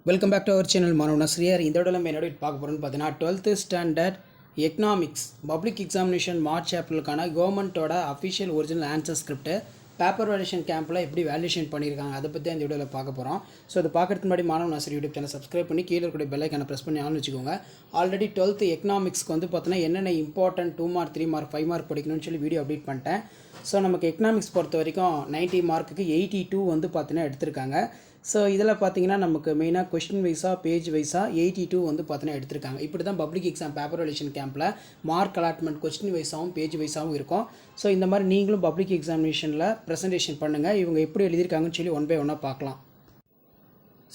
Welcome back to our channel. மாணவ நஸ்ரியார். இந்த இடத்துல நம்ம என்னோட பார்க்க போகிறோம்னு பார்த்தீங்கன்னா 12th standard economics public examination March ஏப்ரலுக்கான கவர்மெண்ட்டோட official original answer script paper valuation கேம்பில் எப்படி வேல்யூஷன் பண்ணியிருக்காங்க அதை பற்றி இந்த வீடியோவில் பார்க்க போகிறோம். ஸோ அது பார்க்கறதுக்கு முன்னாடி மாணவ நஸ்ரி யூடியூப் சேனல் சப்ஸ்கிரைப் பண்ணி கீழே இருக்கிற பெல் ஐக்கானை ப்ரெஸ் பண்ணி ஆன் வச்சுக்கோங்க. ஆல்ரெடி 12th எக்கனாமிக்ஸ்க்கு வந்து பார்த்தீங்கன்னா என்னென்ன இம்பார்ட்டன்ட் 2 மார்க் 3 மார்க் 5 மார்க் படிக்கணும்னு சொல்லி வீடியோ அப்டேட் பண்ணிட்டேன். ஸோ நமக்கு எக்கனாமிக்ஸ் பொறுத்த வரைக்கும் 90 மார்க்குக்கு 82 வந்து பார்த்தீங்கன்னா எடுத்திருக்காங்க. ஸோ இதில் பார்த்தீங்கன்னா நமக்கு மெயினாக கொஸ்டின் வைஸாக பேஜ் வைஸாக 82 வந்து பார்த்தீங்கன்னா எடுத்திருக்காங்க. இப்படி தான் பப்ளிக் எக்ஸாம் பேப்பர் வேல்யூஷன் கேம்பில் மார்க் அலாட்மெண்ட் கொஸ்டின் வைஸாகவும் பேஜ் வைஸாகவும் இருக்கும். ஸோ இந்த மாதிரி நீங்களும் பப்ளிக் எக்ஸாமினேஷனில் ப்ரெசன்டேஷன் பண்ணுங்கள். இவங்க எப்படி எழுதியிருக்காங்கன்னு சொல்லி ஒன் பை ஒன்னாக பார்க்கலாம்.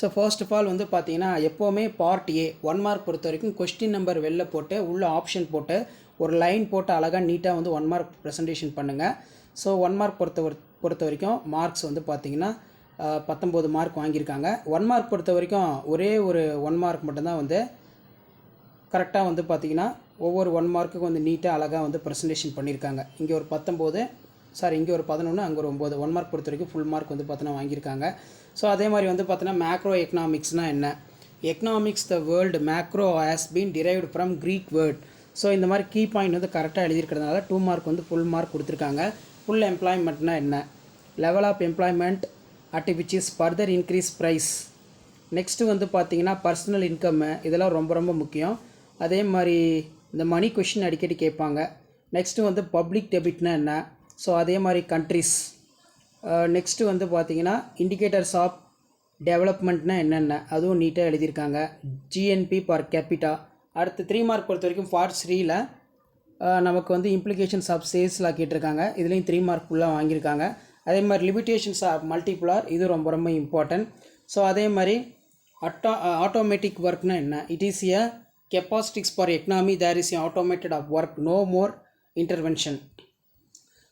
ஸோ ஃபர்ஸ்ட் ஆஃப் ஆல் வந்து பார்த்தீங்கன்னா எப்போவுமே பார்ட் ஏ 1 மார்க் பொறுத்த வரைக்கும் கொஸ்டின் நம்பர் வெளில போட்டு உள்ள ஆப்ஷன் போட்டு ஒரு லைன் போட்டு அழகாக நீட்டாக வந்து 1 மார்க் ப்ரெசன்டேஷன் பண்ணுங்கள். ஸோ 1 மார்க் பொறுத்த வரைக்கும் மார்க்ஸ் வந்து பார்த்தீங்கன்னா 19 மார்க் வாங்கியிருக்காங்க. 1 மார்க் பொறுத்த வரைக்கும் ஒரே ஒரு 1 மார்க் மட்டும்தான் வந்து கரெக்டாக வந்து பார்த்திங்கன்னா ஒவ்வொரு 1 மார்க்குக்கு வந்து நீட்டாக அழகாக வந்து ப்ரெசன்டேஷன் பண்ணியிருக்காங்க. இங்கே ஒரு 19 இங்கே ஒரு 11 அங்கே ஒரு 9 1 மார்க் பொறுத்த வரைக்கும் ஃபுல் மார்க் வந்து பார்த்தோன்னா வாங்கியிருக்காங்க. ஸோ அதே மாதிரி வந்து பார்த்தோன்னா மேக்ரோ எக்கனாமிக்ஸ்னால் என்ன? Economics the world macro has been derived from Greek word. So இந்த மாதிரி கீ பாயிண்ட் வந்து கரெக்டாக எழுதியிருக்கிறதுனால 2 மார்க் வந்து ஃபுல் மார்க் கொடுத்துருக்காங்க. ஃபுல் எம்ப்ளாய்மெண்ட்னா என்ன? Level of employment at which is further increase price. Next வந்து பார்த்தீங்கன்னா பர்சனல் இன்கம்மு இதெல்லாம் ரொம்ப ரொம்ப முக்கியம். அதே மாதிரி இந்த மணி கொஷின் அடிக்கடி கேட்பாங்க. நெக்ஸ்ட்டு வந்து பப்ளிக் டெபிட்னா என்ன? ஸோ அதே மாதிரி கண்ட்ரிஸ். நெக்ஸ்ட்டு வந்து பார்த்தீங்கன்னா இண்டிகேட்டர்ஸ் ஆஃப் டெவலப்மெண்ட்னா என்னென்ன அதுவும் நீட்டாக எழுதியிருக்காங்க. GNB per capita. அடுத்து 3 மார்க் பொறுத்த வரைக்கும் பார்ட் 3ல் நமக்கு வந்து இம்ப்ளிகேஷன்ஸ் ஆஃப் சேல்ஸ்லாம் கேட்டிருக்காங்க. இதுலேயும் 3 மார்க் ஃபுல்லாக வாங்கியிருக்காங்க. அதே மாதிரி லிமிட்டேஷன்ஸ் ஆஃப் மல்டிபுலார் இது ரொம்ப ரொம்ப இம்பார்ட்டன்ட். ஸோ அதே மாதிரி ஆட்டோமேட்டிக் ஒர்க்னா என்ன? It is a capacities for economy there is a automated of work no more intervention.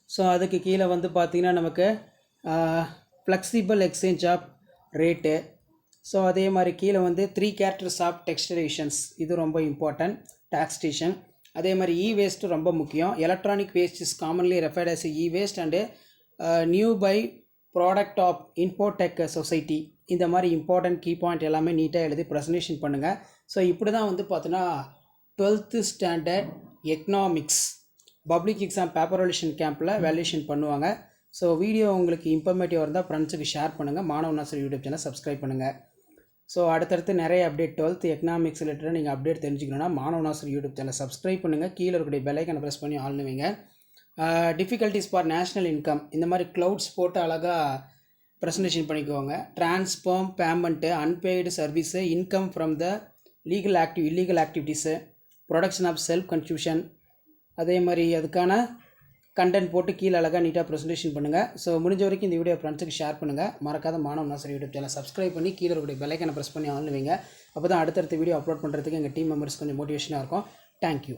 So அதுக்கு கீழே வந்து பார்த்திங்கன்னா நமக்கு flexible exchange of rate. So அதே மாதிரி கீழே வந்து 3 கேரக்டர்ஸ் ஆஃப் டெக்ஸ்டரேஷன்ஸ் இது ரொம்ப இம்பார்ட்டன்ட். டாக்ஸேஷன். அதே மாதிரி இ வேஸ்ட்டு ரொம்ப முக்கியம். Electronic waste is commonly referred as e waste and new byproduct of infotech society. இந்த மாதிரி இம்பார்ட்டன்ட் கீ பாயிண்ட் எல்லாமே நீட்டாக எழுதி ப்ரெசன்டேஷன் பண்ணுங்கள். ஸோ இப்படி தான் வந்து பார்த்தீங்கன்னா 12th standard economics public exam paper valuation கேம்பில் வேல்யூஷன் பண்ணுவாங்க. ஸோ வீடியோ உங்களுக்கு இன்ஃபர்மேட்டிவாக இருந்தால் ஃப்ரெண்ட்ஸுக்கு ஷேர் பண்ணுங்கள். மாணவ நஸ்ரி யூடியூப் சேனல் சப்ஸ்கிரைப் பண்ணுங்கள். ஸோ அடுத்தடுத்து நிறைய அப்டேட் 12th எக்கனாமிக்ஸ் ரிலேட்டடாக நீங்கள் அப்டேட் தெரிஞ்சுக்கணுன்னா மாணவ நஸ்ரி யூடியூப் சேனல் சப்ஸ்கிரைப் பண்ணுங்கள். கீழே இருக்கக்கூடிய பெல் ஐக்கானை ப்ரெஸ் பண்ணி ஆல்னு வைங்க. டிஃபிகல்ட்டிஸ் ஃபார் நேஷ்னல் இன்கம் இந்த மாதிரி க்ளவுட்ஸ் போட்டு அழகாக ப்ரெசன்டேஷன் பண்ணிக்குவாங்க. Transform payment unpaid service income from the illegal activities production of self confusion. அதே மாதிரி அதுக்கான கண்டென்ட் போட்டு கீழே அழகாக நீட்டாக ப்ரெசன்டேஷன் பண்ணுங்கள். ஸோ முடிஞ்ச வரைக்கும் இந்த வீடியோ ஃப்ரெண்ட்ஸுக்கு ஷேர் பண்ணுங்கள். மறக்காத மாணவ நஸ்ரி யூடியூப் சேனல் சப்ஸ்கிரைப் பண்ணி கீழே இருக்கக்கூடிய பெல் ஐக்கானை ப்ரெஸ் பண்ணி ஆன் வைங்க. அப்போ தான் அடுத்தடுத்த வீடியோ அப்லோட் பண்ணுறதுக்கு எங்கள் டீம் மெம்பர்ஸ் கொஞ்சம் மோட்டிவேஷனாக இருக்கும். தேங்க்யூ.